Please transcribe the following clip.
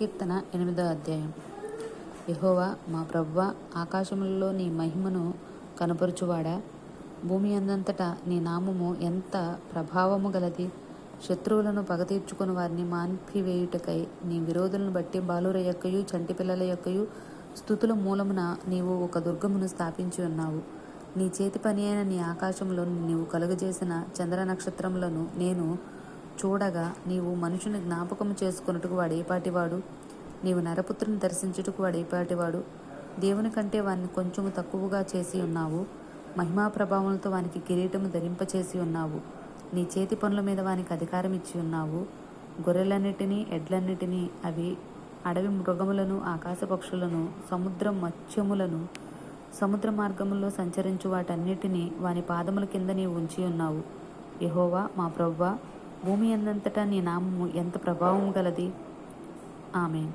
కీర్తన 8వ అధ్యాయం. యెహోవా మా ప్రభువా, ఆకాశములలో నీ మహిమను కనపరుచువాడా, భూమి అందంతటా నీ నామము ఎంత ప్రభావము గలది. శత్రువులను పగ తీర్చుకుని వారిని మాన్పివేయుటకై నీ విరోధులను బట్టి బాలుర యొక్కయు చంటి పిల్లల యొక్కయు స్తుతుల మూలమున నీవు ఒక దుర్గమును స్థాపించి ఉన్నావు. నీ చేతి పని అయిన నీ ఆకాశంలో నీవు కలుగజేసిన చంద్ర నక్షత్రములను నేను చూడగా, నీవు మనుషుని జ్ఞాపకము చేసుకొనుటకు వాడేపాటివాడు, నీవు నరపుత్రుని దర్శించుటకు వాడేపాటివాడు. దేవుని కంటే వారిని కొంచెము తక్కువగా చేసి ఉన్నావు. మహిమా ప్రభావములతో వానికి కిరీటము ధరింపచేసి ఉన్నావు. నీ చేతి పనుల మీద వానికి అధికారం ఇచ్చి ఉన్నావు. గొర్రెలన్నిటినీ, ఎడ్లన్నిటినీ, అవి అడవి మృగములను, ఆకాశ పక్షులను, సముద్ర మత్స్యములను, సముద్ర మార్గముల్లో సంచరించు వాటన్నిటినీ వాని పాదముల కింద నీవు ఉంచి ఉన్నావు. యెహోవా మా ప్రభువా, భూమి అందంతటా నీ నామము ఎంత ప్రభావము గలది. ఆమేన్.